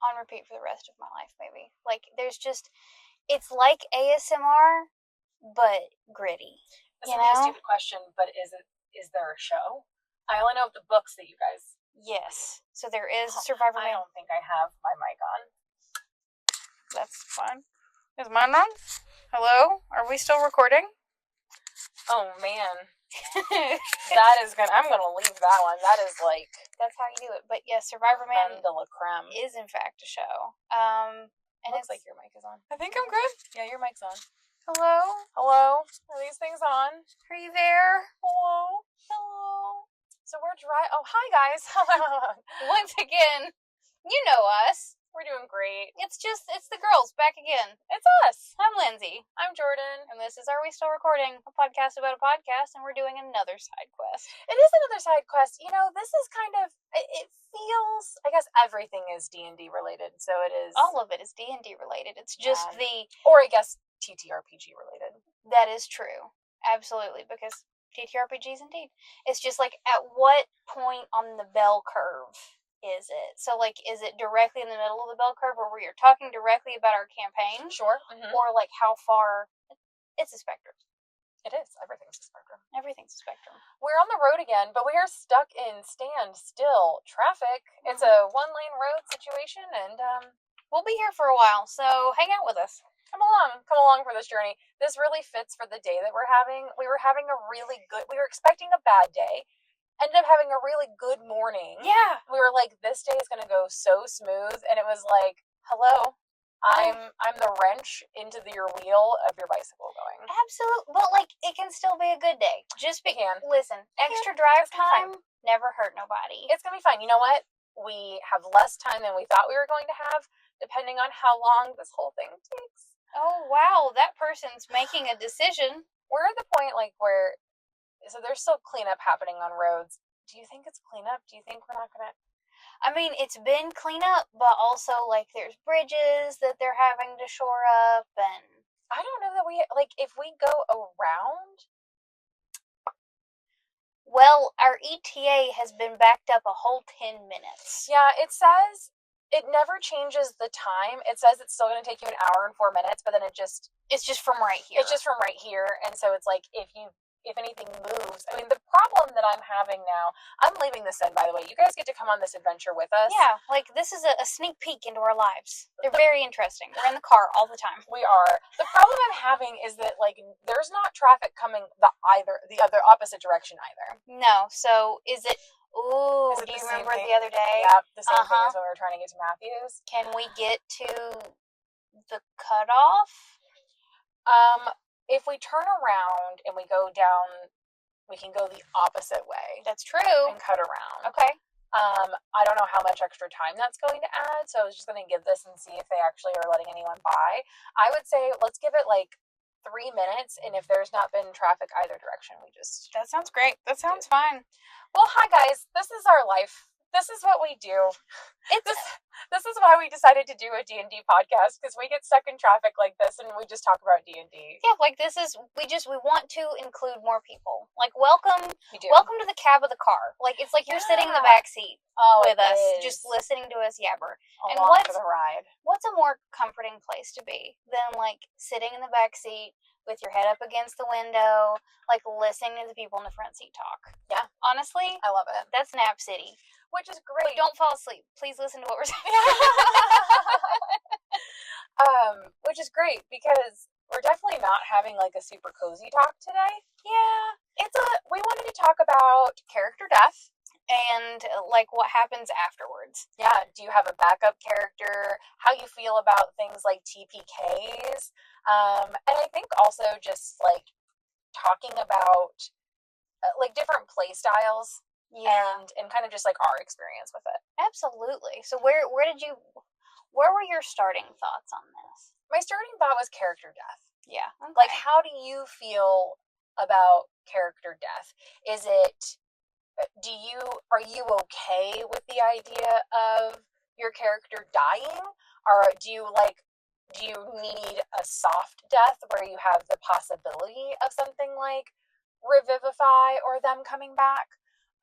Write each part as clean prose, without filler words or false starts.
on repeat for the rest of my life, maybe. Like, there's just, it's like ASMR, but gritty. This is a stupid question, but is there a show? I only know of the books that you guys... Yes. So there is Survivor Man. I don't think I have my mic on. That's fine. Is mine on? Hello? Are we still recording? Oh, man. That is gonna... I'm gonna leave that one. That is like... That's how you do it. But yes, Survivor Man de la creme is in fact a show. And it looks like your mic is on. I think I'm good. Yeah, your mic's on. Hello? Hello? Are these things on? Are you there? Hello? Hello? So we're Oh, hi guys. Once again, you know us. We're doing great. It's the girls back again. It's us. I'm Lyndsey. I'm Jordyn. And this is Are We Still Recording? A podcast about a podcast, and we're doing another side quest. It is another side quest. You know, this is kind of, it feels, I guess everything is D&D related, so it is. All of it is D&D related. It's just or I guess TTRPG related. That is true. Absolutely, because TTRPGs indeed. It's just like, at what point on the bell curve is it? So, like, is it directly in the middle of the bell curve where we are talking directly about our campaign? Sure. Mm-hmm. Or, like, how far? It's a spectrum. It is. Everything's a spectrum. Everything's a spectrum. We're on the road again, but we are stuck in standstill traffic. It's a one-lane road situation, and we'll be here for a while, so hang out with us. Come along for this journey. This really fits for the day that we're having. We were expecting a bad day, ended up having a really good morning. Yeah. We were like, this day is going to go so smooth, and it was like, hello, I'm the wrench into your wheel of your bicycle going. Absolutely. But, like, it can still be a good day. Listen, extra drive time never hurt nobody. It's going to be fine. You know what? We have less time than we thought we were going to have, depending on how long this whole thing takes. Oh, wow, that person's making a decision. We're at the point, like, where, so there's still cleanup happening on roads. Do you think it's cleanup? Do you think we're not gonna... I mean, it's been cleanup, but also, like, there's bridges that they're having to shore up, and... I don't know that if we go around... Well, our ETA has been backed up a whole 10 minutes. Yeah, it says... It never changes the time. It says it's still going to take you an hour and 4 minutes, but then it's just from right here. It's just from right here, and so it's like if anything moves. I mean, the problem that I'm having now. I'm leaving this in, by the way. You guys get to come on this adventure with us. Yeah, like this is a sneak peek into our lives. They're very interesting. We're in the car all the time. We are. The problem I'm having is that like there's not traffic coming the other opposite direction either. No. So is it? Ooh, do you remember the other day? Yeah, the same thing as when we were trying to get to Matthews. Can we get to the cutoff? If we turn around and we go down, we can go the opposite way. That's true. And cut around. Okay. I don't know how much extra time that's going to add, so I was just going to give this and see if they actually are letting anyone by. I would say let's give it like 3 minutes, and if there's not been traffic either direction, we just... That sounds great. That sounds fine. Well, hi guys. This is our life. This is what we do. This is why we decided to do a D&D podcast, because we get stuck in traffic like this, and we just talk about D&D. Yeah, like this is... We want to include more people. Like, welcome to the cab of the car. Like, it's like you're sitting in the back seat with us, just listening to us yabber. Along for the ride. What's a more comforting place to be than, like, sitting in the back seat with your head up against the window, like, listening to the people in the front seat talk? Yeah. Honestly, I love it. That's Nap City. Which is great. But don't fall asleep. Please listen to what we're saying. Which is great, because we're definitely not having, like, a super cozy talk today. Yeah. We wanted to talk about character death. And, like, what happens afterwards. Yeah, do you have a backup character? How you feel about things like TPKs? And I think also just, like, talking about, like, different play styles. Yeah. And kind of just, like, our experience with it. Absolutely. So where were your starting thoughts on this? My starting thought was character death. Yeah. Okay. Like, how do you feel about character death? Are you okay with the idea of your character dying? Or do you need a soft death where you have the possibility of something like revivify or them coming back?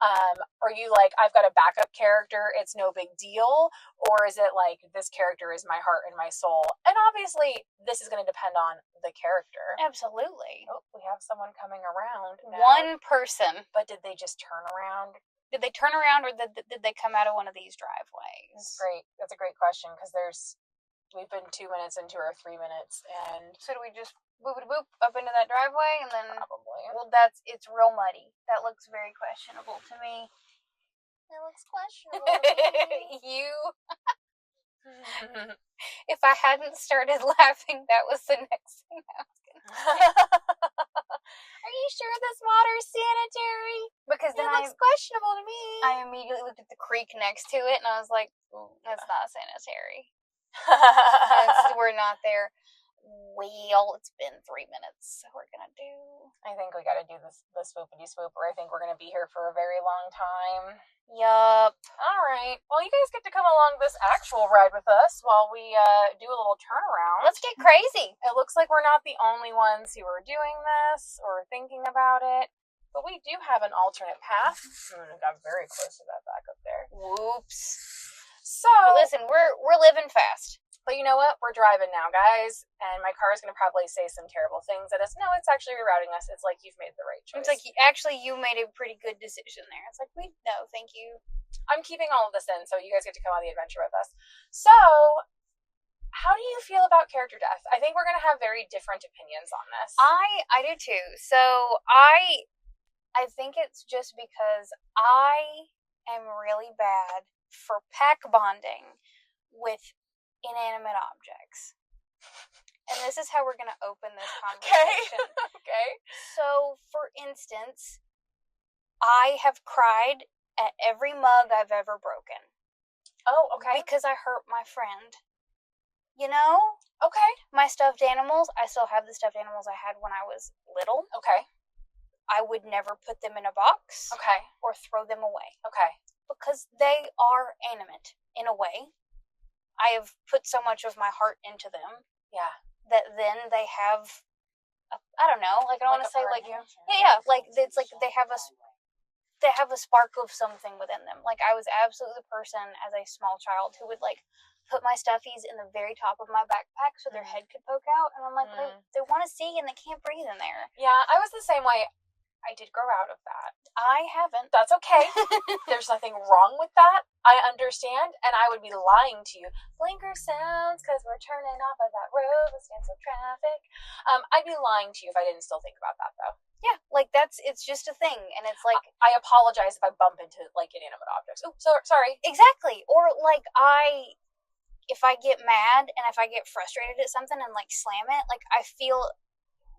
Are you like, I've got a backup character, it's no big deal? Or is it like, this character is my heart and my soul? And obviously, this is going to depend on the character. Absolutely. Oh, we have someone coming around now. One person. But did they just turn around? Did they turn around, or did they come out of one of these driveways? That's great. That's a great question, because we've been 2 minutes into our 3 minutes, and... So do we just boop up into that driveway, and then... Probably. Well, it's real muddy. That looks very questionable to me. It looks questionable to me. You... If I hadn't started laughing, that was the next thing I was going to say. Are you sure this water's sanitary? Because then it looks questionable to me. I immediately looked at the creek next to it, and I was like, that's not sanitary. We're not there. Well, it's been 3 minutes, so we're gonna do... I think we gotta do the swoopity swooper. I think we're gonna be here for a very long time. Yup. Alright. Well, you guys get to come along this actual ride with us while we do a little turnaround. Let's get crazy. It looks like we're not the only ones who are doing this or thinking about it, but we do have an alternate path. I got very close to that back up there. Whoops. So... But listen, we're living fast. But you know what? We're driving now, guys, and my car is going to probably say some terrible things at us. No, it's actually rerouting us. It's like you've made the right choice. It's like, actually, you made a pretty good decision there. It's like, no, thank you. I'm keeping all of this in, so you guys get to come on the adventure with us. So, how do you feel about character death? I think we're going to have very different opinions on this. I do too. So, I think it's just because I am really bad for pack bonding with inanimate objects. And this is how we're going to open this conversation. Okay. So, for instance, I have cried at every mug I've ever broken. Oh, okay. Because I hurt my friend. You know? Okay. My stuffed animals, I still have the stuffed animals I had when I was little. Okay. I would never put them in a box. Okay. Or throw them away. Okay. Because they are animate, in a way. I have put so much of my heart into them. Yeah. That then they have, I don't know, like I don't want to say like, like it's like they have a spark of something within them. Like I was absolutely the person as a small child who would like put my stuffies in the very top of my backpack so their head could poke out, and I'm like, they want to see and they can't breathe in there. Yeah, I was the same way. I did grow out of that. I haven't. That's okay. There's nothing wrong with that. I understand, and I would be lying to you. Blinker sounds, because we're turning off of that road with standstill traffic. I'd be lying to you if I didn't still think about that, though. Yeah, like it's just a thing, and it's like... I apologize if I bump into, like, inanimate objects. Oh, sorry. Exactly. Or, like, if I get mad, and if I get frustrated at something and, like, slam it, like, I feel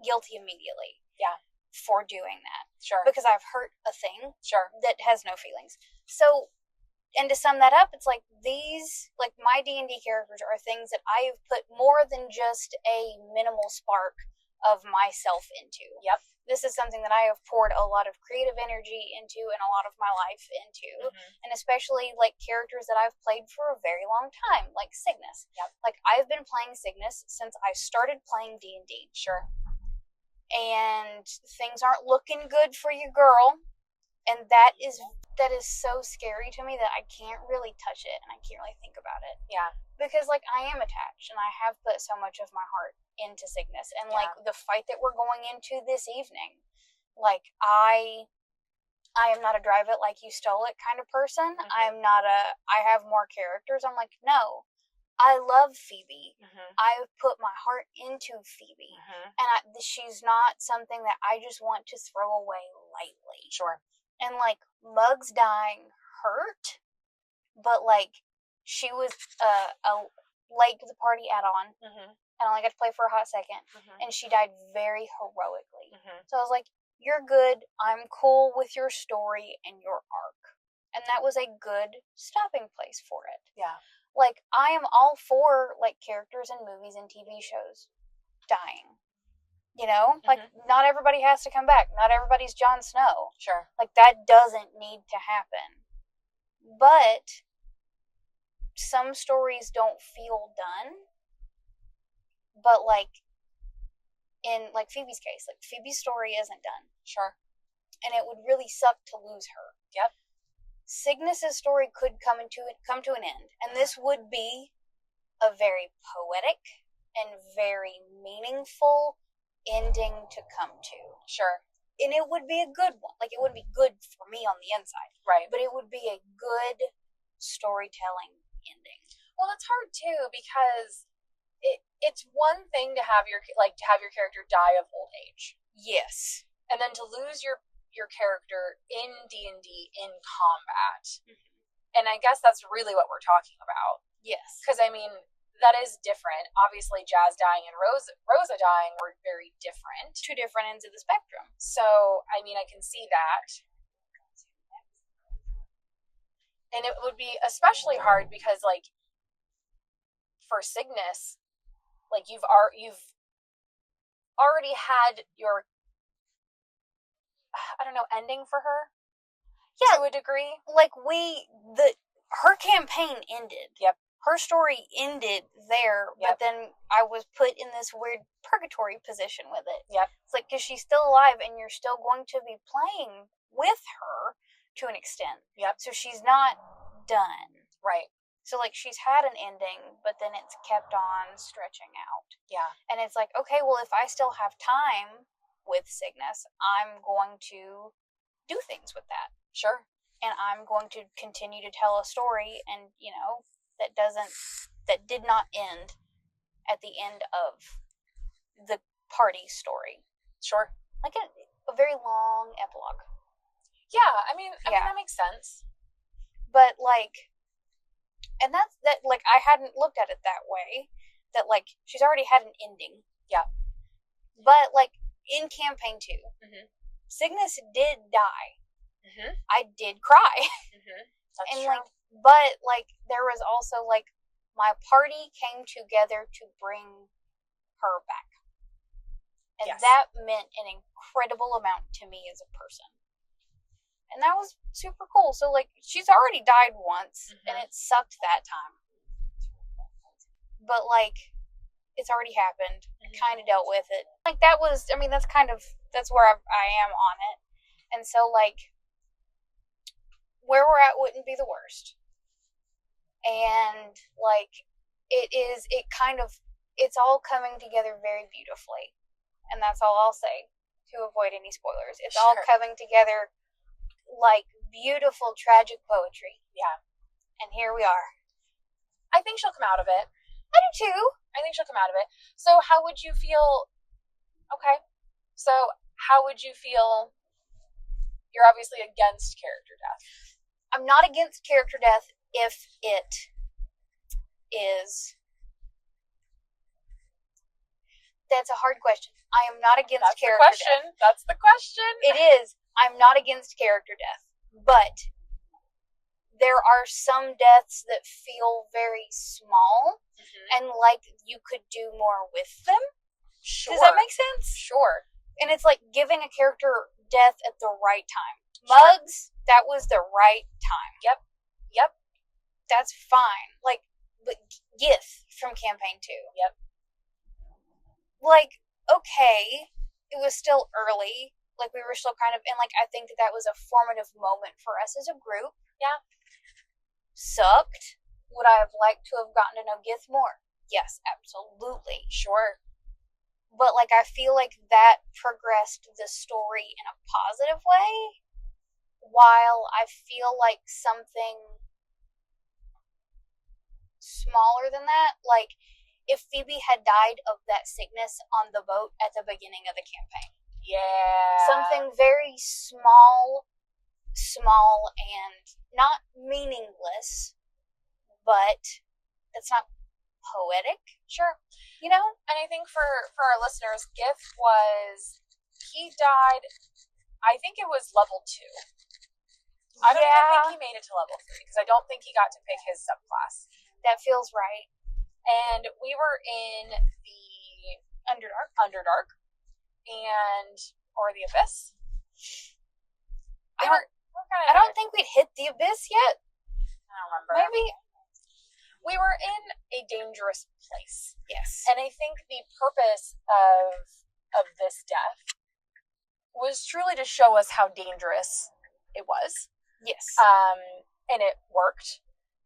guilty immediately. Yeah. For doing that. Sure. Because I've hurt a thing. Sure. That has no feelings. So, and to sum that up, it's like these, like my D&D characters are things that I have put more than just a minimal spark of myself into. Yep. This is something that I have poured a lot of creative energy into and a lot of my life into. Mm-hmm. And especially like characters that I've played for a very long time, like Cygnus. Yep. Like I've been playing Cygnus since I started playing D&D. Sure. And things aren't looking good for you, girl. And that is so scary to me that I can't really touch it and I can't really think about it. Yeah. Because, like, I am attached and I have put so much of my heart into Cygnus. And, like, the fight that we're going into this evening, like, I am not a drive it like you stole it kind of person. Mm-hmm. I have more characters. I'm like, no. I love Phoebe. Mm-hmm. I've put my heart into Phoebe. Mm-hmm. And she's not something that I just want to throw away lightly. Sure. And, like, Mug's dying hurt, but, like, she was late to the party add-on, mm-hmm. and I only got to play for a hot second, mm-hmm. and she died very heroically. Mm-hmm. So I was like, you're good, I'm cool with your story and your arc. And that was a good stopping place for it. Yeah. Like, I am all for, like, characters in movies and TV shows dying. You know? Mm-hmm. Like, not everybody has to come back. Not everybody's Jon Snow. Sure. Like, that doesn't need to happen. But some stories don't feel done. But, like, in, like, Phoebe's case, like, Phoebe's story isn't done. Sure. and it would really suck to lose her. Yep. Cygnus's story could come to an end, and this would be a very poetic and very meaningful ending to come to. Sure. And it would be a good one. Like, it wouldn't be good for me on the inside. Right. But it would be a good storytelling ending. Well, it's hard too, because it's one thing to have your character die of old age. Yes. And then to lose your character in D&D in combat. Mm-hmm. And I guess that's really what we're talking about. Yes. Because, I mean, that is different. Obviously, Jazz dying and Rosa dying were very different. Two different ends of the spectrum. So, I mean, I can see that. And it would be especially hard because, like, for Cygnus, like, you've already had your, I don't know, ending for her? Yeah. To a degree? Like, her campaign ended. Yep. Her story ended there, but then I was put in this weird purgatory position with it. Yep. It's like, because she's still alive, and you're still going to be playing with her to an extent. Yep. So she's not done. Right. So, like, she's had an ending, but then it's kept on stretching out. Yeah. And it's like, okay, well, if I still have time with Cygnus, I'm going to do things with that. Sure. And I'm going to continue to tell a story, and, you know, that did not end at the end of the party story. Sure. Like a very long epilogue. Yeah, I mean that makes sense. But, like, and that like, I hadn't looked at it that way, that, like, she's already had an ending. Yeah. But, like, in campaign 2, mm-hmm. Cygnus did die. Mm-hmm. I did cry. Mm-hmm. That's and, true. like, but, like, there was also, like, my party came together to bring her back. And that meant an incredible amount to me as a person. And that was super cool. So, like, she's already died once, and it sucked that time. But, like, it's already happened. I kind of dealt with it. Like, that's where I am on it. And so, like, where we're at wouldn't be the worst. And, like, it's all coming together very beautifully. And that's all I'll say to avoid any spoilers. It's all coming together like beautiful, tragic poetry. Yeah. And here we are. I think she'll come out of it. I do too. I think she'll come out of it. So how would you feel? Okay. So how would you feel? You're obviously against character death. I'm not against character death if it is... That's a hard question. I am not against character death. That's the question. It is. I'm not against character death. But there are some deaths that feel very small, and like you could do more with them. Sure. Does that make sense? Sure. And it's like giving a character death at the right time. Mugs, that was the right time. Yep. That's fine. Like, but Gith from campaign 2. Yep. Like, okay, it was still early. Like, we were still kind of, and like, I think that was a formative moment for us as a group. Yeah. Sucked. Would I have liked to have gotten to know Gith more? Yes, absolutely. Sure. But, like, I feel like that progressed the story in a positive way, while I feel like something smaller than that, like, if Phoebe had died of that sickness on the boat at the beginning of the campaign. Yeah. Something very small and not meaningless, but that's not poetic. Sure. You know? And I think for our listeners, Gith he died, I think it was level 2. I don't even think he made it to level 3, because I don't think he got to pick his subclass. That feels right. And we were in the Underdark, or the Abyss. I don't think we'd hit the Abyss yet. I don't remember. Maybe. We were in a dangerous place. Yes. And I think the purpose of this death was truly to show us how dangerous it was. Yes. And it worked.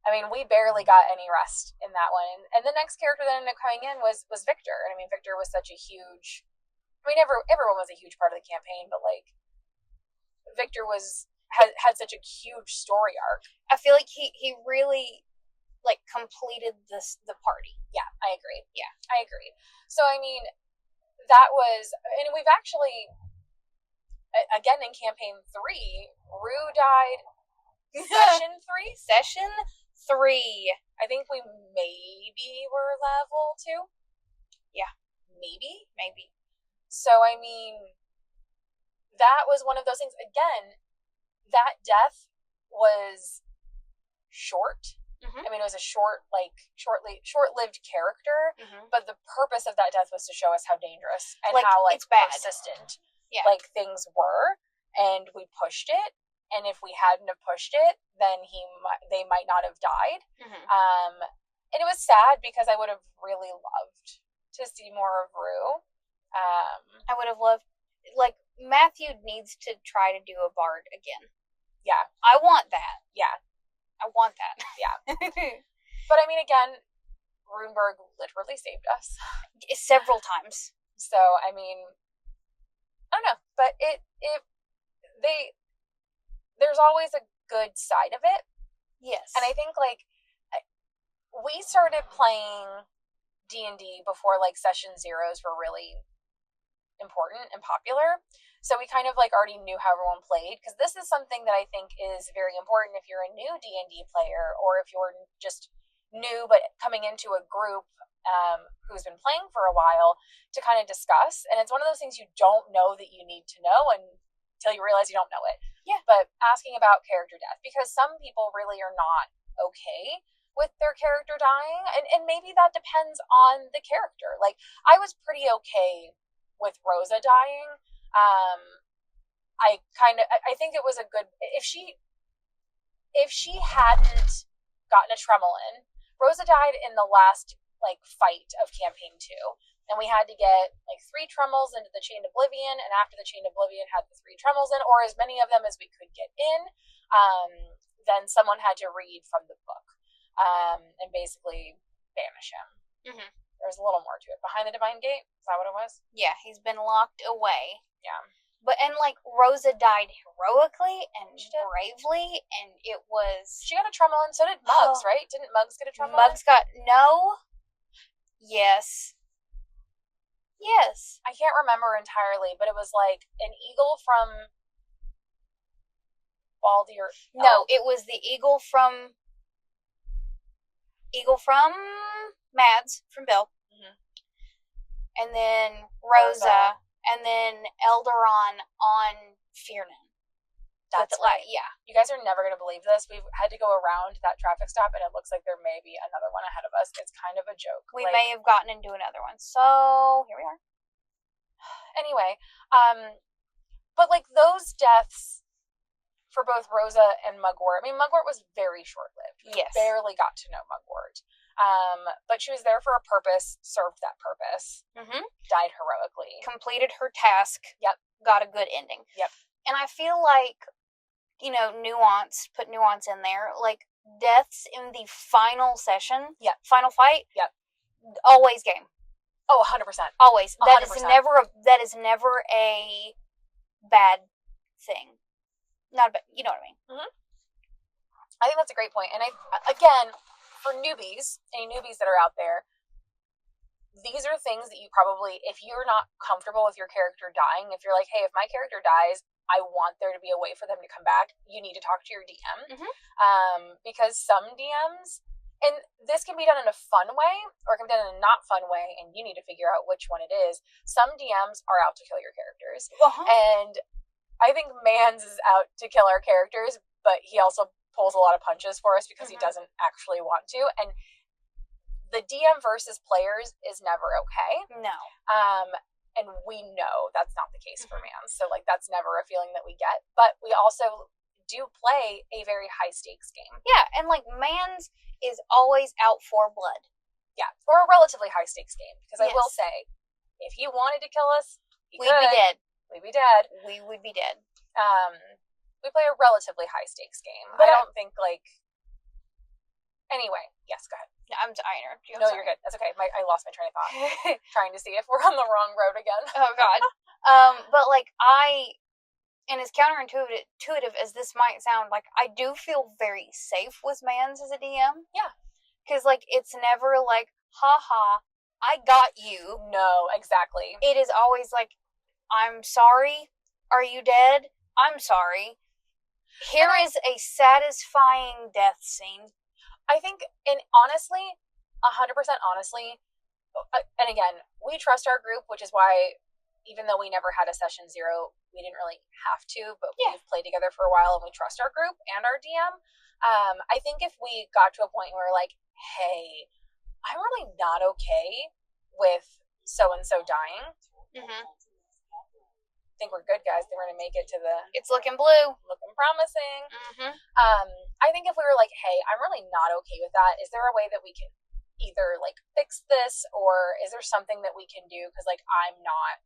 I mean, we barely got any rest in that one. And the next character that ended up coming in was Victor. And I mean, Victor was such a huge... I mean, everyone was a huge part of the campaign, but, like, Victor had such a huge story arc. I feel like he really, like, completed the party. Yeah, I agree. Yeah. I agree. So, I mean, that was... And we've actually... Again, in campaign 3, Rue died... Session 3? Session 3. I think we maybe were level 2. Yeah. Maybe. So, I mean, that was one of those things. Again, that death was short. Mm-hmm. I mean, it was a short-lived character, but the purpose of that death was to show us how dangerous and like, how, like, it's bad. persistent, like, things were, and we pushed it. And if we hadn't have pushed it, then they might not have died. Mm-hmm. And it was sad because I would have really loved to see more of Rue. I would have loved, like, Matthew needs to try to do a bard again. Yeah. I want that. Yeah. I want that. Yeah. But, I mean, again, Runeberg literally saved us. Several times. So, I mean, I don't know. But there's always a good side of it. Yes. And I think, like, we started playing D&D before, like, session zeros were really important and popular. So we kind of, like, already knew how everyone played, because this is something that I think is very important if you're a new D&D player, or if you're just new but coming into a group who's been playing for a while, to kind of discuss. And it's one of those things you don't know that you need to know until you realize you don't know it. Yeah. But asking about character death, because some people really are not okay with their character dying, and maybe that depends on the character. Like, I was pretty okay with Rosa dying. I think it was a good... If she hadn't gotten a Tremelin... Rosa died in the last, like, fight of campaign 2. And we had to get, like, 3 Tremels into the Chain Oblivion, and after the Chain Oblivion had the 3 Tremels in, or as many of them as we could get in, then someone had to read from the book, and basically banish him. Mm-hmm. There's a little more to it. Behind the Divine Gate? Is that what it was? Yeah, he's been locked away. Yeah. But, and, like, Rosa died heroically and bravely, and it was... She got a Tremelin, so did Muggs, right? Didn't Muggs get a Tremelin? Muggs got... No. Yes. Yes. I can't remember entirely, but it was, like, an eagle from... Baldur... No, it was the eagle from... Mads, from Bill. Mm-hmm. And then Rosa. And then Eldaron on Fearnan. That's right. Yeah. You guys are never going to believe this. We've had to go around that traffic stop, and it looks like there may be another one ahead of us. It's kind of a joke. We may have gotten into another one. So, here we are. Anyway, but, like, those deaths for both Rosa and Mugwort. I mean, Mugwort was very short-lived. Yes. We barely got to know Mugwort. But she was there for a purpose, served that purpose, died heroically. Completed her task. Yep. Got a good ending. Yep. And I feel like, you know, put nuance in there, like, deaths in the final session, final fight, always game. Oh, 100%. Always. 100%. That is never a bad thing. Not a bad, you know what I mean? Mm-hmm. I think that's a great point. And again, for newbies, any newbies that are out there, these are things that you probably, if you're not comfortable with your character dying, if you're like, hey, if my character dies, I want there to be a way for them to come back, you need to talk to your DM. Because some DMs, and this can be done in a fun way, or it can be done in a not fun way, and you need to figure out which one it is. Some DMs are out to kill your characters. And I think Mans is out to kill our characters, but he also pulls a lot of punches for us because he doesn't actually want to. And the DM versus players is never okay. No. And we know that's not the case for Mans. So, like, that's never a feeling that we get. But we also do play a very high stakes game. Yeah, and, like, Mans is always out for blood. Yeah, or a relatively high stakes game. Because I will say, if he wanted to kill us, we'd be dead. we'd be dead. We would be dead. We play a relatively high stakes game. But I don't think, like... Anyway, yes, go ahead. No, I interrupted you. No, you're good. That's okay. I lost my train of thought. Trying to see if we're on the wrong road again. Oh, God. But, like, and as counterintuitive as this might sound, like, I do feel very safe with Mans as a DM. Yeah. Because, like, it's never like, ha, I got you. No, exactly. It is always like, I'm sorry. Are you dead? I'm sorry. Here is a satisfying death scene. I think, and honestly, 100% honestly, and again, we trust our group, which is why, even though we never had a session 0, we didn't really have to, but we've played together for a while and we trust our group and our DM. I think if we got to a point where we're like, hey, I'm really not okay with so-and-so dying. Mm-hmm. I think we're good, guys. We're going to make it to the... It's looking blue. Looking promising. Mm-hmm. I think if we were like, hey, I'm really not okay with that, is there a way that we can either, like, fix this, or is there something that we can do? Because, like, I'm not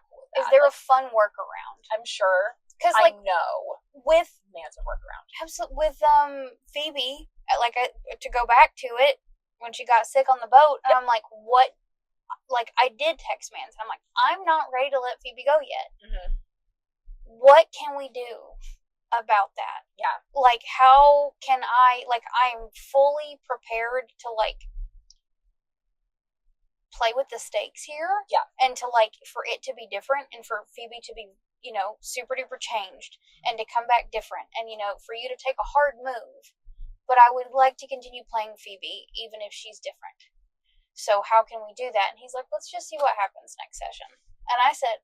cool with that. Is there a fun workaround? I'm sure. Because, like, I know with Mans would work around. With Phoebe, like, to go back to it, when she got sick on the boat, and I'm like, what? Like, I did text Mans, and I'm like, I'm not ready to let Phoebe go yet. Mm-hmm. What can we do about that? Yeah. Like, how can I'm fully prepared to, like, play with the stakes here. Yeah. And to, like, for it to be different, and for Phoebe to be, you know, super duper changed, and to come back different, and, you know, for you to take a hard move. But I would like to continue playing Phoebe, even if she's different. So how can we do that? And he's like, let's just see what happens next session. And I said,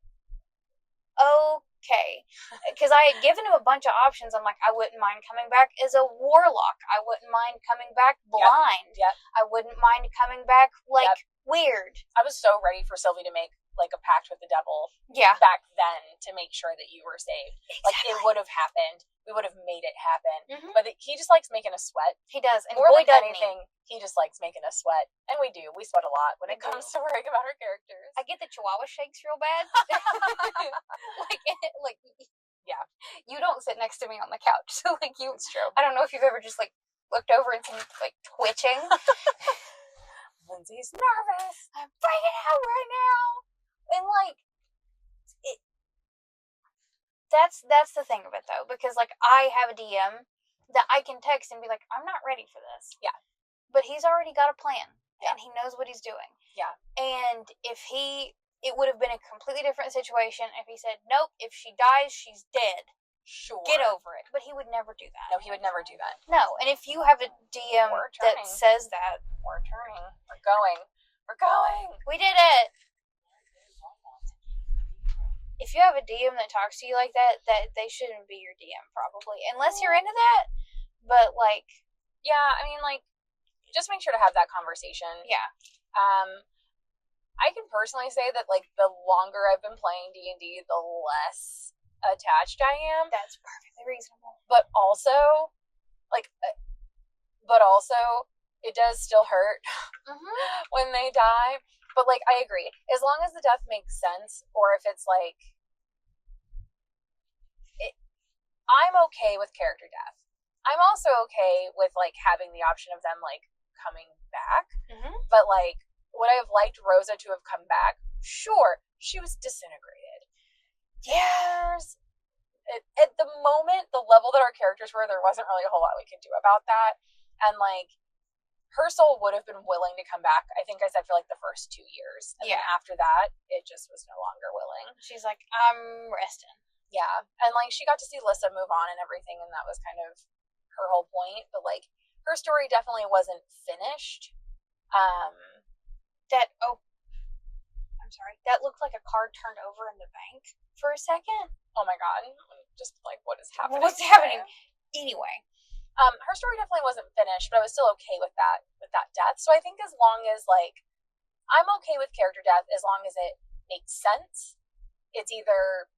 okay. Because I had given him a bunch of options. I'm like, I wouldn't mind coming back as a warlock. I wouldn't mind coming back blind. Yep. I wouldn't mind coming back, like, weird. I was so ready for Sylvie to make, like, a pact with the devil back then to make sure that you were saved. Exactly. Like, it would have happened. We would have made it happen. Mm-hmm. But he just likes making us sweat. He does. And more than anything, he just likes making us sweat. And we do. We sweat a lot when it comes to worrying about our characters. I get the Chihuahua shakes real bad. like, yeah. You don't sit next to me on the couch. So, like, It's true. I don't know if you've ever just, like, looked over and seen, like, twitching. Lyndsey's nervous. I'm freaking out right now. And, like, that's the thing of it, though, because, like, I have a DM that I can text and be like, I'm not ready for this. Yeah. But he's already got a plan, and he knows what he's doing. Yeah. And it would have been a completely different situation if he said, nope, if she dies, she's dead. Sure. Get over it. But he would never do that. No, he would never do that. No, and if you have a DM that says that... We're turning. We're going. We're going. We did it! If you have a DM that talks to you like that they shouldn't be your DM, probably. Unless you're into that. But, like... Yeah, I mean, like, just make sure to have that conversation. Yeah. I can personally say that, like, the longer I've been playing D&D, the less attached I am. That's perfectly reasonable. But also, it does still hurt when they die. But, like, I agree. As long as the death makes sense, or if it's, like... I'm okay with character death. I'm also okay with, like, having the option of them, like, coming back. Mm-hmm. But, like, would I have liked Rosa to have come back? Sure. She was disintegrated. Yeah. At the moment, the level that our characters were, there wasn't really a whole lot we could do about that. And, like, her soul would have been willing to come back, I think I said, for, like, the first 2 years. And then after that, it just was no longer willing. She's like, I'm resting. Yeah. And, like, she got to see Lissa move on and everything, and that was kind of her whole point. But, like, her story definitely wasn't finished. I'm sorry. That looked like a card turned over in the bank for a second. Oh, my God. Just, like, what is happening? What's happening? Anyway. Her story definitely wasn't finished, but I was still okay with that death. So I think as long as, like, I'm okay with character death as long as it makes sense. It's either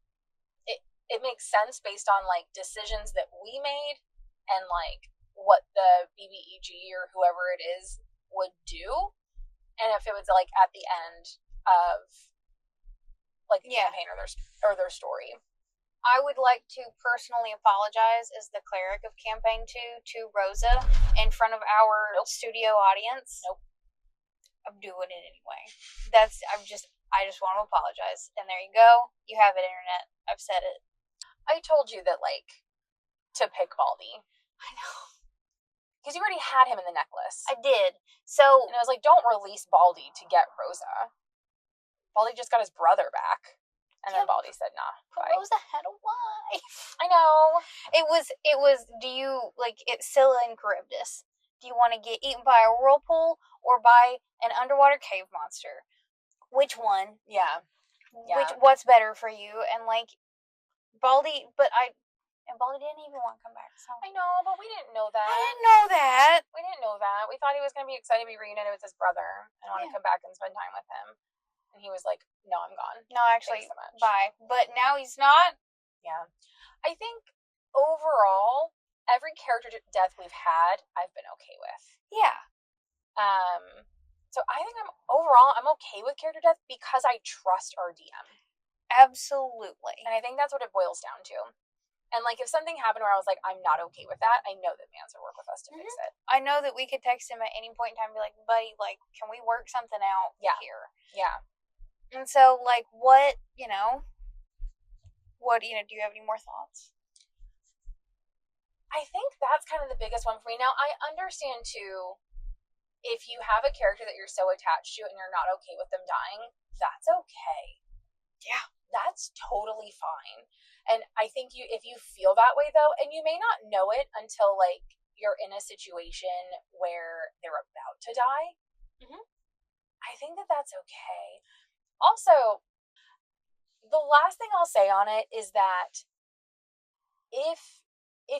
it makes sense based on, like, decisions that we made and, like, what the BBEG or whoever it is would do. And if it was, like, at the end of, like, campaign or their story. I would like to personally apologize as the cleric of Campaign 2 to Rosa in front of our studio audience. Nope. I'm doing it anyway. I just want to apologize. And there you go. You have it, internet. I've said it. I told you that, like, to pick Baldy. I know. Because you already had him in the necklace. I did. So. And I was like, don't release Baldy to get Rosa. Baldy just got his brother back. And then Baldy said, nah, bye. Rosa had a wife. I know. It was, do you, like, it's Scylla and Charybdis. Do you want to get eaten by a whirlpool or by an underwater cave monster? Which one? Yeah. What's better for you? And, like, Baldy, and Baldy didn't even want to come back, so. I know, but we didn't know that. I didn't know that. We didn't know that. We thought he was going to be excited to be reunited with his brother and want to come back and spend time with him. And he was like, no, I'm gone. No, actually, so much. Bye. But now he's not. Yeah. I think overall, every character death we've had, I've been okay with. Yeah. So I think I'm okay with character death because I trust our DM. Absolutely. And I think that's what it boils down to. And, like, if something happened where I was like, I'm not okay with that, I know that Mans will work with us to fix it. I know that we could text him at any point in time and be like, buddy, like, can we work something out here? Yeah. And so, like, what, do you have any more thoughts? I think that's kind of the biggest one for me. Now, I understand, too, if you have a character that you're so attached to and you're not okay with them dying, that's okay. Yeah. That's totally fine. And I think if you feel that way, though, and you may not know it until, like, you're in a situation where they're about to die, I think that that's okay. Also, the last thing I'll say on it is that if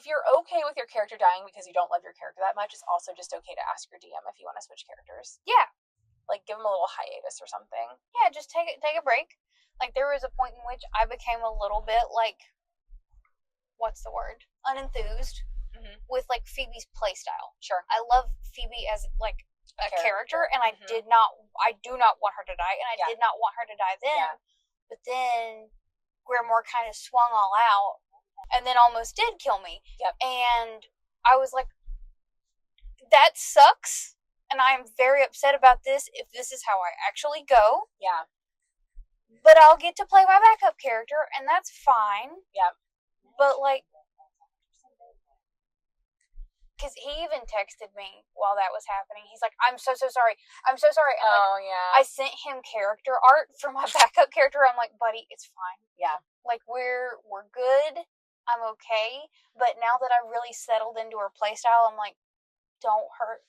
you're okay with your character dying because you don't love your character that much, it's also just okay to ask your DM if you want to switch characters. Yeah. Like, give them a little hiatus or something. Yeah, just take a break. Like, there was a point in which I became a little bit, like, what's the word? Unenthused with, like, Phoebe's playstyle. Sure. I love Phoebe as, like, a character and I do not want her to die, and I did not want her to die then. Yeah. But then Grimoire kind of swung all out and then almost did kill me. Yep. And I was like, that sucks, and I am very upset about this if this is how I actually go. Yeah. But I'll get to play my backup character, and that's fine. Yeah. But, like, because he even texted me while that was happening. He's like, I'm so sorry. I'm so sorry. And, like, yeah. I sent him character art for my backup character. I'm like, buddy, it's fine. Yeah. Like, we're good. I'm okay. But now that I really settled into her playstyle, I'm like, don't hurt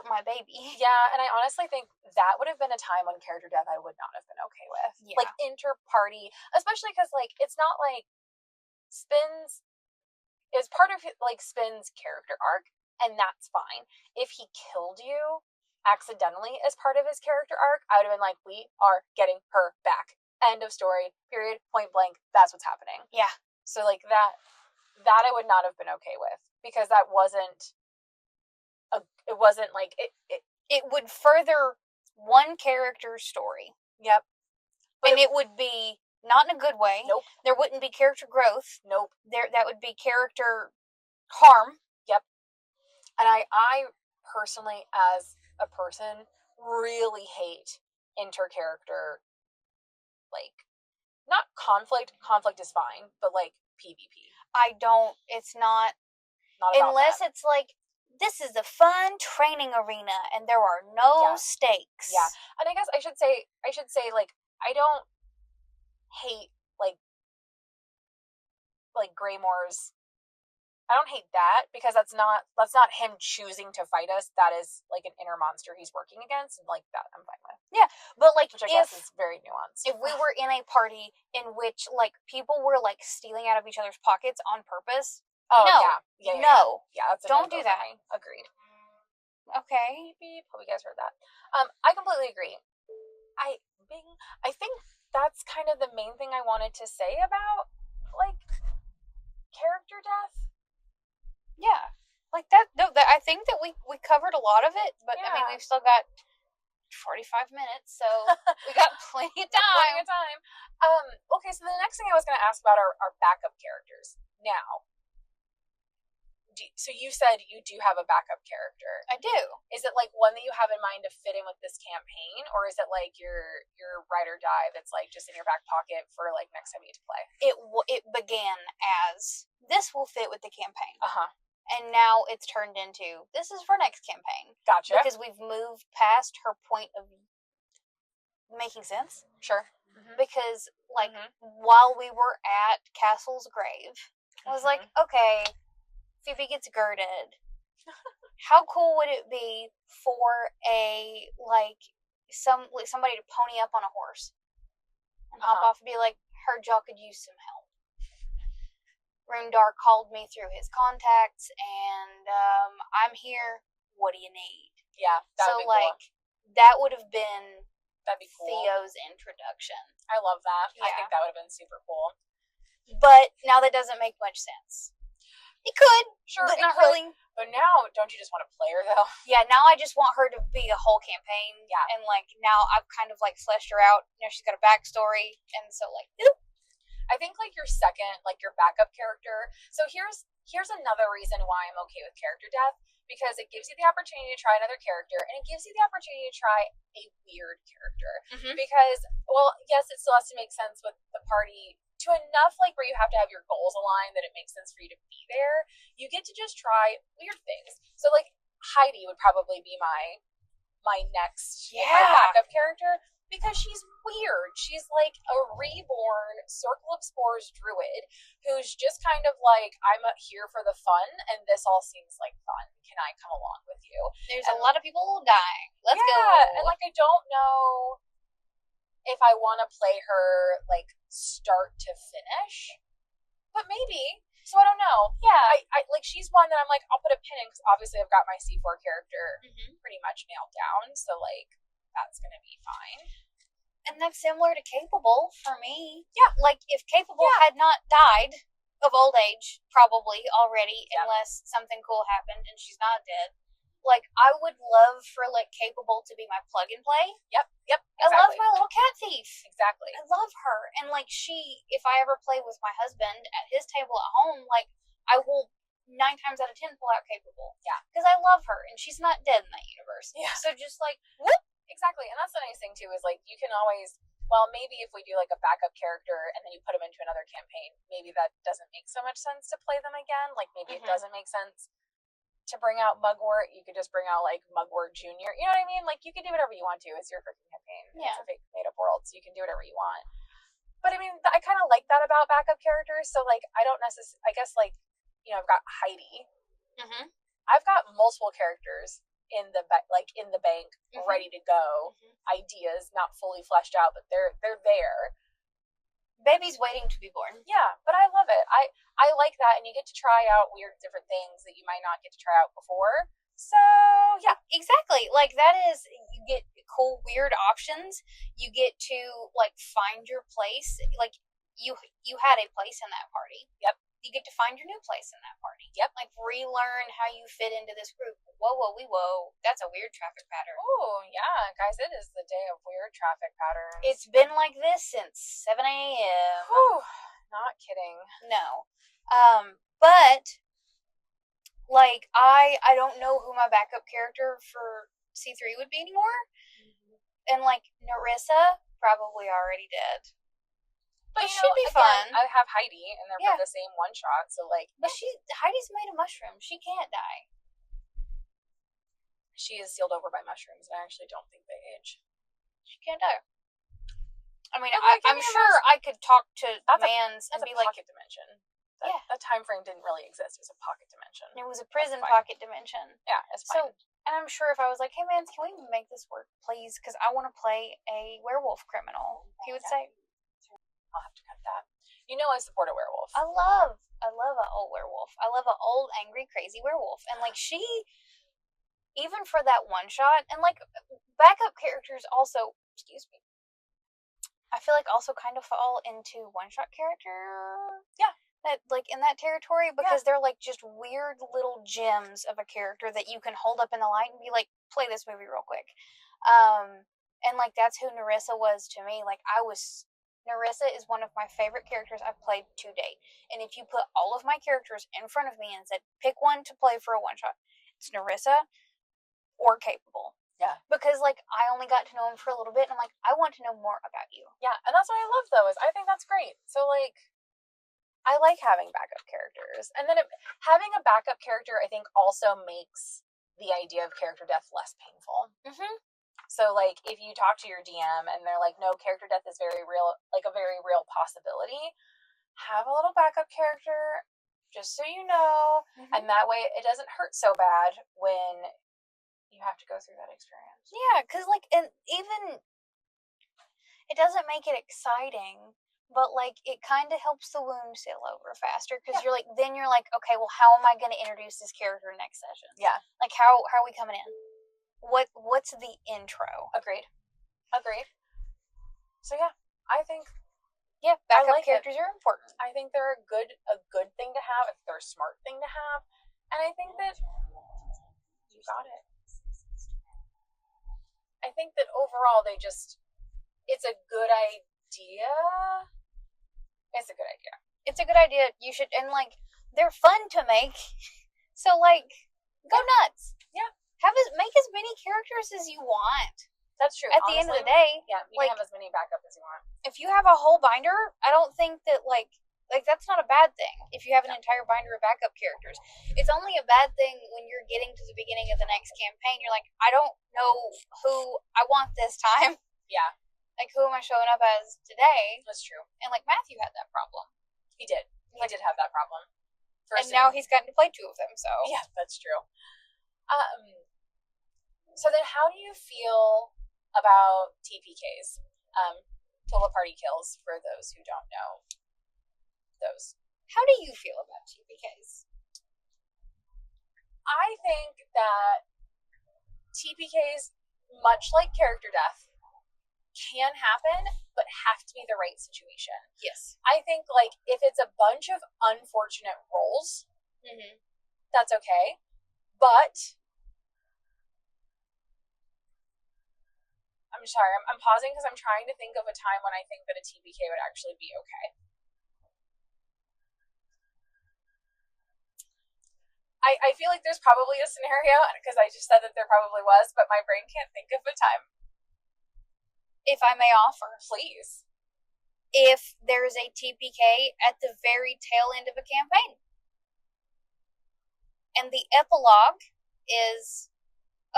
my baby. Yeah, and I honestly think that would have been a time when character death I would not have been okay with. Yeah. Like, inter-party, especially because, like, it's not like Spin's is part of, like, Spin's character arc, and that's fine. If he killed you accidentally as part of his character arc, I would have been like, we are getting her back. End of story. Period. Point blank. That's what's happening. Yeah. So, like, that I would not have been okay with, because that wasn't like it would further one character's story. Yep. And it would be not in a good way. Nope. There wouldn't be character growth. Nope. That would be character harm. Yep. And I personally, as a person, really hate inter-character, like, not conflict. Conflict is fine, but, like, PvP. It's not unless that. It's like, this is a fun training arena and there are no stakes. Yeah. And I guess I should say, like, I don't hate, like Grimoire's. I don't hate that, because that's not him choosing to fight us. That is, like, an inner monster he's working against, and, like, that I'm fine with. Yeah, but, like, which I guess is very nuanced. If we were in a party in which, like, people were, like, stealing out of each other's pockets on purpose, no. Yeah, that's don't do that. Agreed. Okay. Beep, beep. Hope you guys heard that. I completely agree. I think that's kind of the main thing I wanted to say about, like, character death. Yeah. Like, that, no, I think that we covered a lot of it, but, I mean, we've still got 45 minutes, so we got plenty of time. Okay, so the next thing I was going to ask about are backup characters. Now, so you said you do have a backup character. I do. Is it like one that you have in mind to fit in with this campaign, or is it like your ride or die that's like just in your back pocket for like next time you get to play? It began as this will fit with the campaign. And now it's turned into this is for next campaign. Gotcha. Because we've moved past her point of making sense. Sure. Because like while we were at Castle's grave, I was like, okay, Phoebe gets girded. How cool would it be for somebody to pony up on a horse and hop off and be like, heard y'all could use some help. Rundar called me through his contacts, and I'm here. What do you need? Yeah, that would be cool. That would have been cool. Theo's introduction. I love that. Yeah. I think that would have been super cool. But now that doesn't make much sense. It could, sure, but not really. But now, don't you just want to play her, though? Yeah, now I just want her to be a whole campaign. Yeah. And, now I've kind of, fleshed her out. She's got a backstory, and so, oop. I think, your second, your backup character. So here's another reason why I'm okay with character death, because it gives you the opportunity to try another character, and it gives you the opportunity to try a weird character. Because, well, yes, it still has to make sense with the party to enough where you have to have your goals aligned that it makes sense for you to be there. You get to just try weird things. So Heidi would probably be my next backup character, because she's weird. She's a reborn Circle of Spores druid who's just kind of I'm here for the fun, and this all seems like fun. Can I come along with you? There's a lot of people dying. Let's go. And I don't know if I want to play her start to finish, but maybe. So I don't know. Yeah, I she's one that I'm I'll put a pin in, because obviously I've got my C4 character pretty much nailed down, so that's gonna be fine. And that's similar to Capable for me. Yeah, if Capable had not died of old age, probably already, unless something cool happened and she's not dead. I would love for Capable to be my plug and play. Yep. Exactly. I love my little cat thief. Exactly. I love her. And if I ever play with my husband at his table at home, I will 9 times out of 10 pull out Capable. Yeah. Because I love her and she's not dead in that universe. Yeah. So just whoop. Exactly. And that's the nice thing too, is you can always, maybe if we do a backup character and then you put them into another campaign, maybe that doesn't make so much sense to play them again. Maybe it doesn't make sense to bring out Mugwort. You could just bring out Mugwort Jr. You know what I mean? You can do whatever you want to. It's your freaking campaign. Yeah. It's a fake made up world, so you can do whatever you want. But I mean, I kind of like that about backup characters. So I don't necessarily, I guess I've got Heidi. I've got multiple characters in the in the bank, ready to go. Ideas not fully fleshed out, but they're there. Baby's waiting to be born. Yeah, but I love it. I like that, and you get to try out weird different things that you might not get to try out before. So yeah, exactly. That is, you get cool weird options. You get to find your place. You had a place in that party. Yep. You get to find your new place in that party. Yep. Relearn how you fit into this group. Whoa. That's a weird traffic pattern. Oh, yeah. Guys, it is the day of weird traffic patterns. It's been like this since 7 a.m. Whew. Not kidding. No. But, I don't know who my backup character for C3 would be anymore. And, Narissa, probably already dead. But she'd be fun. I have Heidi, and they're from the same one shot, so But Heidi's made of mushrooms. She can't die. She is sealed over by mushrooms, and I actually don't think they age. She can't die. I mean, I'm sure I could talk to Mans and be pocket dimension. That time frame didn't really exist. It was a pocket dimension. It was a prison pocket dimension. Yeah, it's fine. And I'm sure if I was like, hey, Mans, can we make this work, please? Because I want to play a werewolf criminal. He would say, I'll have to cut that. I support a werewolf. I love an old werewolf. I love an old, angry, crazy werewolf. And, she, even for that one shot, and, backup characters also, excuse me, I feel also kind of fall into one-shot character. Yeah. That, in that territory, because they're, just weird little gems of a character that you can hold up in the light and be like, play this movie real quick. And, like, that's who Nerissa was to me. Like, Nerissa is one of my favorite characters I've played to date. And if you put all of my characters in front of me and said, pick one to play for a one-shot, it's Nerissa or Capable. Yeah. Because, like, I only got to know him for a little bit, and I'm like, I want to know more about you. Yeah, and that's what I love, though, is I think that's great. So, like, I like having backup characters. And then having a backup character, I think, also makes the idea of character death less painful. Mm-hmm. So, like, if you talk to your DM and they're like, no, character death is very real, like a very real possibility, have a little backup character, just so you know. Mm-hmm. And that way it doesn't hurt so bad when you have to go through that experience. Yeah, because, like, and even, it doesn't make it exciting, but, like, it kind of helps the wound seal over faster, because you're like, okay, well, how am I going to introduce this character next session? Yeah. Like, how are we coming in? What's the intro? Agreed. So yeah, I think backup characters are important. I think they're a good thing to have. They're a smart thing to have, and I think that you got it. I think that overall it's a good idea. It's a good idea. It's a good idea. You should, and, like, they're fun to make. So, like, go nuts. Yeah. Make as many characters as you want. That's true. At the end of the day. Yeah, you can have as many backup as you want. If you have a whole binder, I don't think that, like that's not a bad thing. If you have an entire binder of backup characters. It's only a bad thing when you're getting to the beginning of the next campaign. You're like, I don't know who I want this time. Yeah. Like, who am I showing up as today? That's true. And, like, Matthew had that problem. He did. He did have that problem. And now he's gotten to play 2 of them, so. Yeah, that's true. So then how do you feel about TPKs? Total party kills, for those who don't know those. How do you feel about TPKs? I think that TPKs, much like character death, can happen, but have to be the right situation. Yes. I think, like, if it's a bunch of unfortunate rolls, that's okay. But I'm sorry, I'm pausing because I'm trying to think of a time when I think that a TPK would actually be okay. I feel like there's probably a scenario, because I just said that there probably was, but my brain can't think of a time. If I may offer. Please. If there's a TPK at the very tail end of a campaign. And the epilogue is,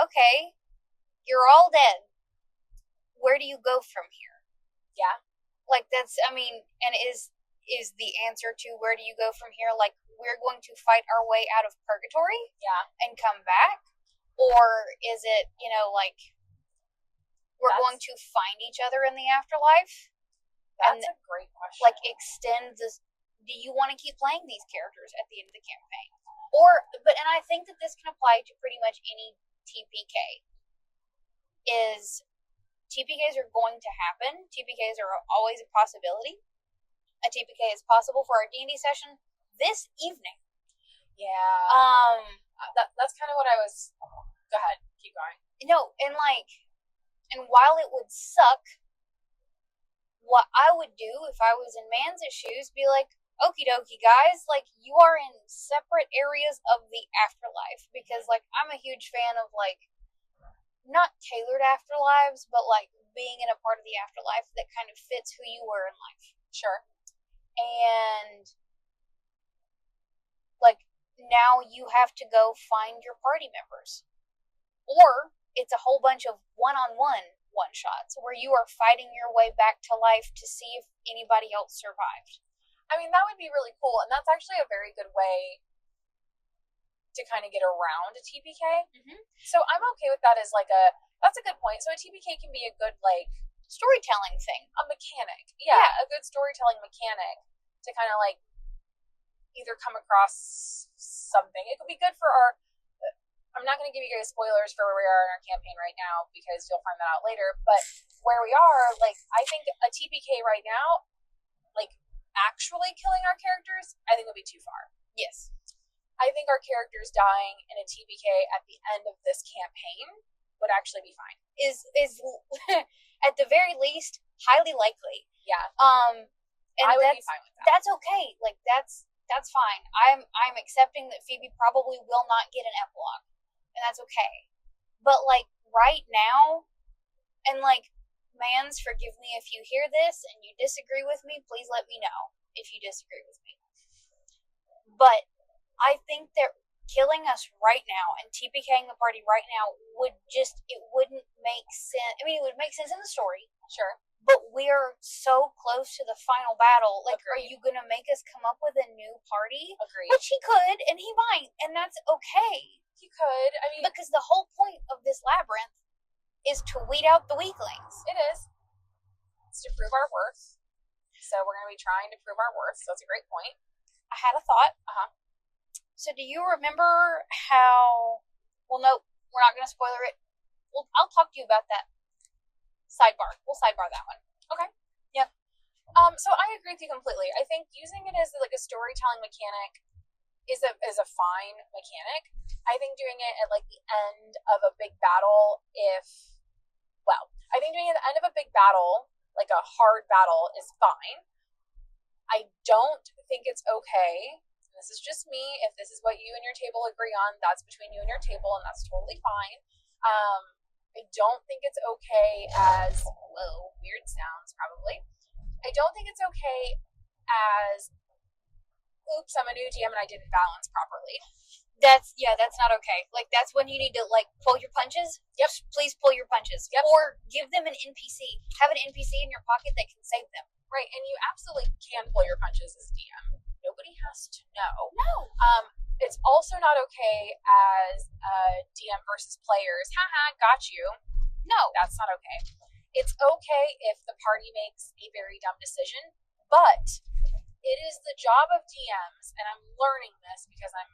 okay, you're all dead. Where do you go from here? Yeah. Like, that's, I mean, and is the answer to where do you go from here, like, we're going to fight our way out of purgatory? Yeah. And come back? Or is it, like, we're going to find each other in the afterlife? That's a great question. Like, extend this, do you want to keep playing these characters at the end of the campaign? And I think that this can apply to pretty much any TPK, is TPKs are going to happen. TPKs are always a possibility. A TPK is possible for our D&D session this evening. Yeah. That's kind of what I was. Go ahead. Keep going. No, and while it would suck, what I would do if I was in Manza's shoes, be like, okie dokie, guys, like, you are in separate areas of the afterlife. Because, like, I'm a huge fan of, like, not tailored afterlives, but, like, being in a part of the afterlife that kind of fits who you were in life. Sure. And, like, now you have to go find your party members. Or it's a whole bunch of one-shots where you are fighting your way back to life to see if anybody else survived. I mean, that would be really cool, and that's actually a very good way to kind of get around a TPK. Mm-hmm. So I'm okay with that as, like, that's a good point. So a TPK can be a good, like, storytelling thing. A mechanic. Yeah, a good storytelling mechanic to kind of, like, either come across something. It could be good for our... I'm not going to give you guys spoilers for where we are in our campaign right now, because you'll find that out later, but where we are, like, I think a TPK right now, like, actually killing our characters, I think would be too far. Yes. I think our characters dying in a TPK at the end of this campaign would actually be fine. Is at the very least highly likely. Yeah. And I would be fine with that. That's okay. Like that's fine. I'm accepting that Phoebe probably will not get an epilogue, and that's okay. But like right now, and like, mans, forgive me if you hear this and you disagree with me. Please let me know if you disagree with me. But I think they're killing us right now and TPKing the party right now it wouldn't make sense. I mean, it would make sense in the story. Sure. But we're so close to the final battle. Like, Agreed. Are you going to make us come up with a new party? Agreed. Which he could, and he might, and that's okay. He could. I mean, because the whole point of this labyrinth is to weed out the weaklings. It is. It's to prove our worth. So we're going to be trying to prove our worth. So that's a great point. I had a thought. So do you remember how... Well, no, we're not going to spoiler it. Well, I'll talk to you about that. Sidebar. We'll sidebar that one. Okay. Yep. So I agree with you completely. I think using it as like a storytelling mechanic is a fine mechanic. I think doing it at like the end of a big battle, I think doing it at the end of a big battle, like a hard battle, is fine. I don't think it's okay. This is just me. If this is what you and your table agree on, that's between you and your table, and that's totally fine. I don't think it's okay as, weird sounds probably. I don't think it's okay as, oops, I'm a new DM and I didn't balance properly. That's not okay. Like, that's when you need to, like, pull your punches. Yep. Please pull your punches. Yep. Or give them an NPC. Have an NPC in your pocket that can save them. Right, and you absolutely can pull your punches as DM. Nobody has to know. No. It's also not okay as DM versus players. Haha, got you. No, that's not okay. It's okay if the party makes a very dumb decision, but it is the job of DMs, and I'm learning this because I'm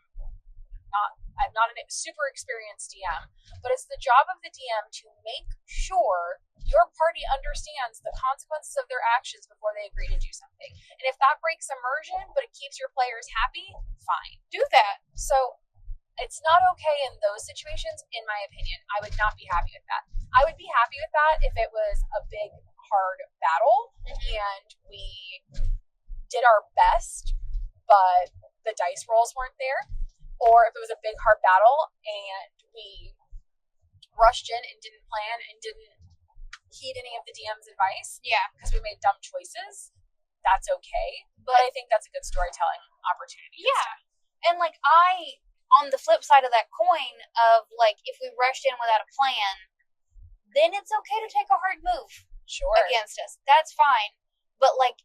not a super experienced DM, but it's the job of the DM to make sure your party understands the consequences of their actions before they agree to do something. And if that breaks immersion, but it keeps your players happy, fine. Do that. So it's not okay in those situations, in my opinion. I would not be happy with that. I would be happy with that if it was a big, hard battle, and we did our best, but the dice rolls weren't there. Or if it was a big, hard battle and we rushed in and didn't plan and didn't heed any of the DM's advice. Yeah. Because we made dumb choices. That's okay. But I think that's a good storytelling opportunity. Yeah. And, like, on the flip side of that coin of, like, if we rushed in without a plan, then it's okay to take a hard move. Sure. Against us. That's fine. But, like,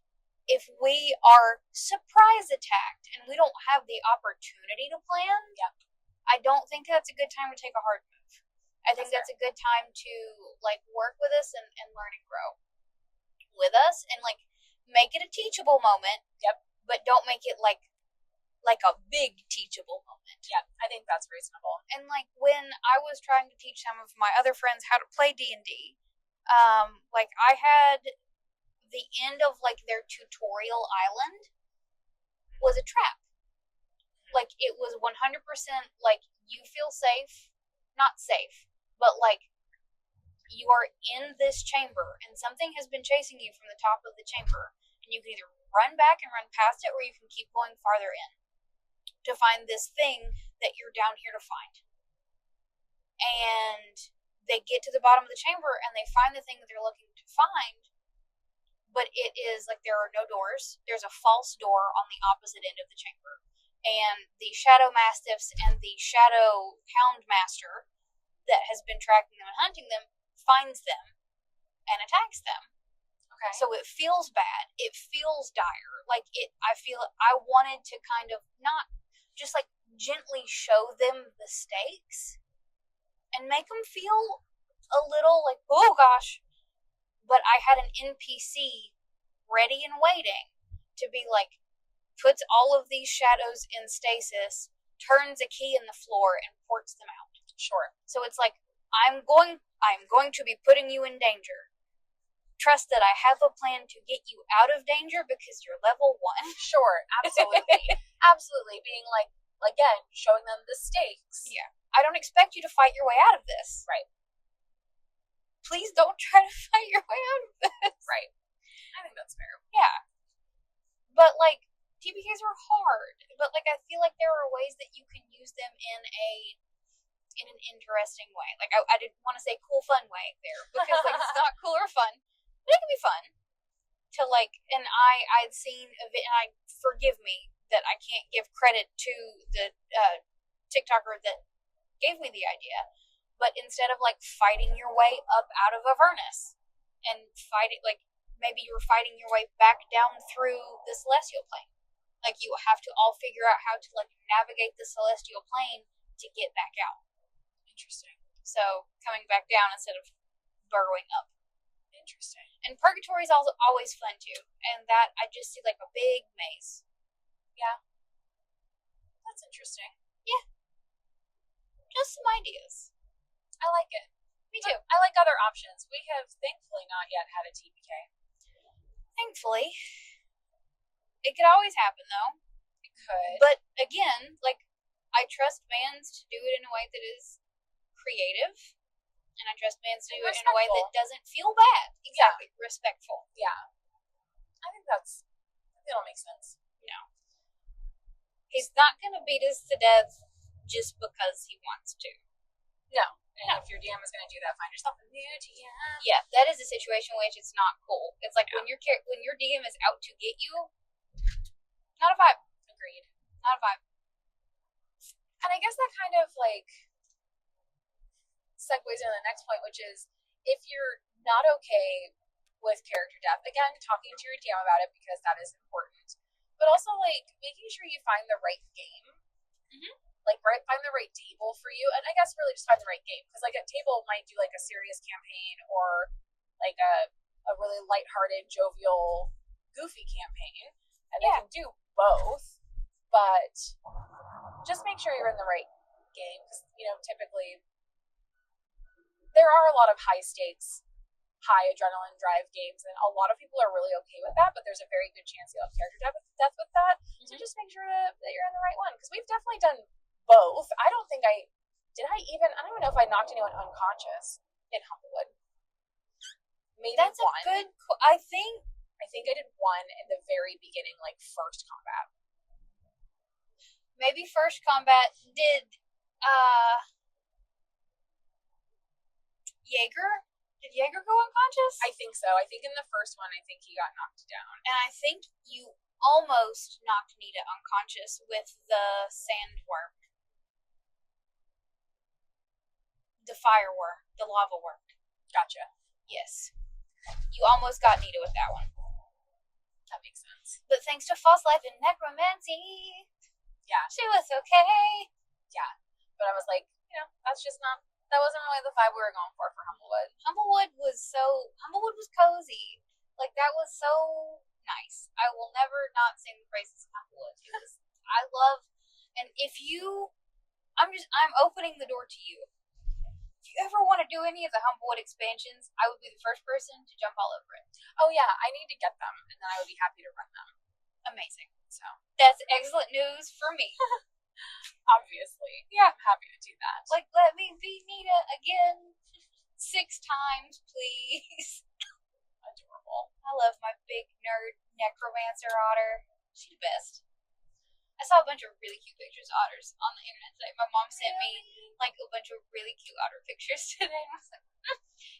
if we are surprise attacked and we don't have the opportunity to plan, I don't think that's a good time to take a hard move. I think that's a good time to, like, work with us and learn and grow with us and, like, make it a teachable moment. Yep. But don't make it like a big teachable moment. Yeah, I think that's reasonable. And, like, when I was trying to teach some of my other friends how to play D&D, like, I had the end of, like, their tutorial island was a trap. Like, it was 100%, like, you feel safe, not safe, but, like, you are in this chamber, and something has been chasing you from the top of the chamber, and you can either run back and run past it, or you can keep going farther in to find this thing that you're down here to find. And they get to the bottom of the chamber, and they find the thing that they're looking to find, but it is, like, there are no doors. There's a false door on the opposite end of the chamber. And the Shadow Mastiffs and the Shadow Hound Master that has been tracking them and hunting them finds them and attacks them. Okay. So it feels bad. It feels dire. Like, I wanted to kind of not just, like, gently show them the stakes and make them feel a little like, oh gosh. But I had an NPC ready and waiting to be like, puts all of these shadows in stasis, turns a key in the floor, and ports them out. Sure. So it's like, I'm going to be putting you in danger. Trust that I have a plan to get you out of danger because you're level 1. Sure, absolutely. Absolutely. Being like, again, showing them the stakes. Yeah. I don't expect you to fight your way out of this. Right. please don't try to fight your way out of this. Right. I think that's fair. Yeah. But, like, TPKs are hard. But, like, I feel like there are ways that you can use them in an interesting way. Like, I didn't want to say cool, fun way there, because, like, it's not cool or fun, but it can be fun. To, like, and I'd seen a and I, forgive me that I can't give credit to the TikToker that gave me the idea, but instead of, like, fighting your way up out of Avernus, and fighting, like, maybe you were fighting your way back down through the celestial plane. Like, you have to all figure out how to, like, navigate the celestial plane to get back out. Interesting. So, coming back down instead of burrowing up. Interesting. And Purgatory is also always fun, too. And that, I just see, like, a big maze. Yeah. That's interesting. Yeah. Just some ideas. I like it. Me too. I like other options. We have thankfully not yet had a TPK. Thankfully. It could always happen, though. It could. But, again, like, I trust fans to do it in a way that is creative. And I trust fans to do it in a way that doesn't feel bad. Exactly. Yeah. Respectful. Yeah. I think that'll make sense. No. He's not going to beat us to death just because he wants to. No. And if your DM is going to do that, find yourself a new DM. Yeah, that is a situation in which it's not cool. It's like when your DM is out to get you, not a vibe. Agreed. Not a vibe. And I guess that kind of, like, segues into the next point, which is if you're not okay with character death, again, talking to your DM about it, because that is important, but also, like, making sure you find the right game. Mm-hmm. Like, find the right table for you, and I guess really just find the right game, because, like, a table might do, like, a serious campaign, or, like, a really lighthearted, jovial, goofy campaign, and they can do both, but just make sure you're in the right game, because, you know, typically there are a lot of high stakes, high adrenaline drive games, and a lot of people are really okay with that, but there's a very good chance you'll have character death with that. Mm-hmm. So just make sure that you're in the right one, because we've definitely done both. I don't even know if I knocked anyone unconscious in Humblewood. Maybe that's one. I think I did one in the very beginning, like, first combat. Maybe first combat. Did Jaeger go unconscious? I think so. I think in the first one, I think he got knocked down. And I think you almost knocked Nita unconscious with the sandworm. The fireworm. The lava worm. Gotcha. Yes. You almost got Nita with that one. That makes sense. But thanks to false life and necromancy, yeah, she was okay. Yeah. But I was like, you know, that wasn't really the vibe we were going for Humblewood. Humblewood was cozy. Like, that was so nice. I will never not sing the praises of Humblewood. And I'm opening the door to you. If you ever want to do any of the Humblewood expansions, I would be the first person to jump all over it. Oh yeah, I need to get them, and then I would be happy to run them. Amazing. So that's excellent news for me. Obviously. Yeah, I'm happy to do that. Like, let me be Nita again 6 times, please. Adorable. I love my big nerd necromancer otter. She's the best. I saw a bunch of really cute pictures of otters on the internet today. My mom sent me, like, a bunch of really cute otter pictures today. And I was like,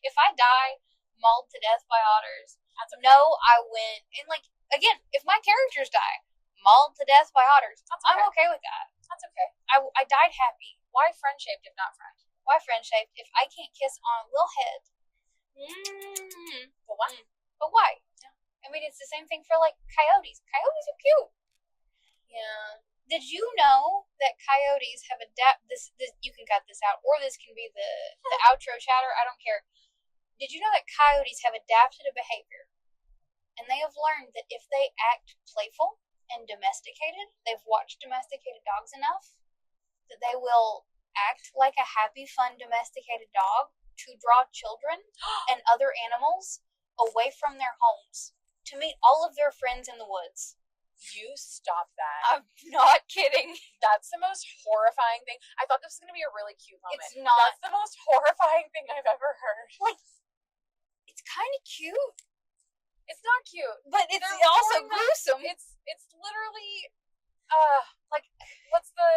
if I die mauled to death by otters, okay. No, I went. And, like, again, if my characters die mauled to death by otters, okay. I'm okay with that. That's okay. I died happy. Why friend-shaped if not friend? Why friend-shaped if I can't kiss on a little head? But why? But why? Yeah. I mean, it's the same thing for, like, coyotes. Coyotes are cute. Yeah. Did you know that coyotes have this you can cut this out, or this can be the outro chatter, I don't care. Did you know that coyotes have adapted a behavior? And they have learned that if they act playful and domesticated, they've watched domesticated dogs enough, that they will act like a happy, fun, domesticated dog to draw children and other animals away from their homes to meet all of their friends in the woods. You stop that. I'm not kidding. That's the most horrifying thing. I thought this was going to be a really cute moment. It's not. That's the most horrifying thing I've ever heard. Like, kind of cute. It's not cute, but it's also gruesome. It's literally, like, what's the,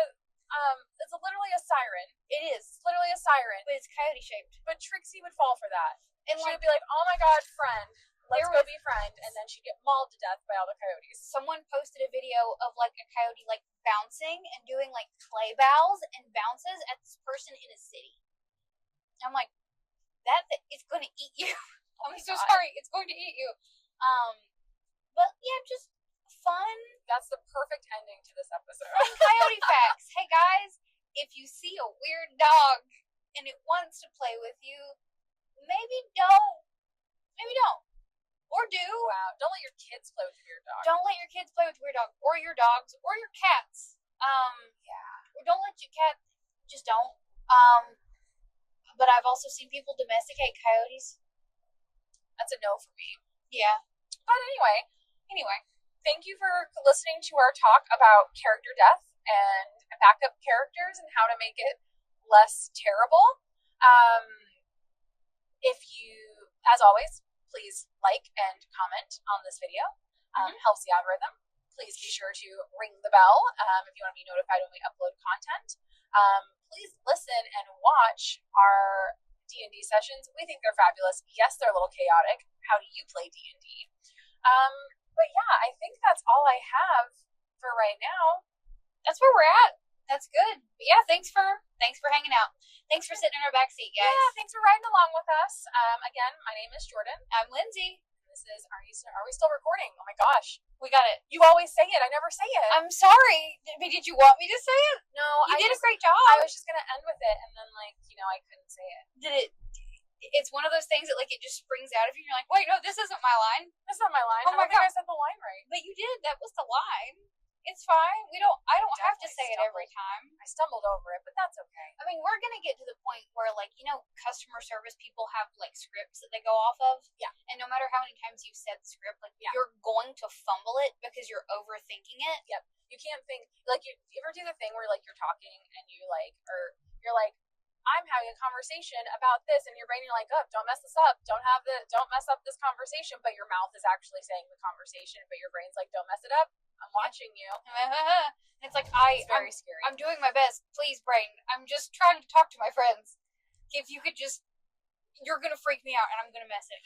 it's literally a siren. It is. It's literally a siren. But it's coyote shaped. But Trixie would fall for that. And she would be like, oh my god, friend, let's go be friend. And then she'd get mauled to death by all the coyotes. Someone posted a video of, like, a coyote, like, bouncing and doing, like, clay bows and bounces at this person in a city. I'm like, it's going to eat you. I'm so sorry. It's going to eat you. But yeah, just fun. That's the perfect ending to this episode. Fun coyote facts. Hey guys, if you see a weird dog and it wants to play with you, maybe don't. Maybe don't. Or do. Wow. Don't let your kids play with weird dogs. Don't let your kids play with weird dogs. Or your dogs. Or your cats. Yeah. Or don't let your cat. Just don't. But I've also seen people domesticate coyotes. That's a no for me. Yeah. But anyway, thank you for listening to our talk about character death and backup characters and how to make it less terrible. If you, as always, please like and comment on this video. Helps the algorithm. Please be sure to ring the bell if you want to be notified when we upload content. Please listen and watch our D&D sessions. We think they're fabulous. Yes, they're a little chaotic. How do you play D&D? But yeah, I think that's all I have for right now. That's where we're at. That's good. But yeah, thanks for hanging out. Thanks for sitting in our backseat, guys. Yeah, thanks for riding along with us. Again, my name is Jordyn. I'm Lyndsey. This is Are We Still Recording? Oh my gosh. We got it. You always say it. I never say it. I'm sorry. Did you want me to say it? No, you did a great job. I was just gonna end with it, and then I couldn't say it. Did it? It's one of those things that it just springs out of you. And you're like, wait, no, this isn't my line. That's not my line. Oh my god, I said the line right. But you did. That was the line. It's fine. I don't have to say it every time. I stumbled over it, but that's okay. I mean, we're gonna get to the point where, customer service people have scripts that they go off of. Yeah. And no matter how many times you've said the script, you're going to fumble it because you're overthinking it. Yep. You can't think you ever do the thing where you're talking and you're I'm having a conversation about this, and your brain, you're like, oh, don't mess this up. Don't mess up this conversation. But your mouth is actually saying the conversation, but your brain's like, don't mess it up. I'm watching you. And it's it's very scary. I'm doing my best. Please, brain. I'm just trying to talk to my friends. If you could just, you're going to freak me out, and I'm going to mess it,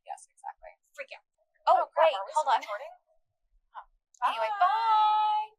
Yes, exactly. Freak out. Oh, wait, hold on. Recording? Anyway, bye.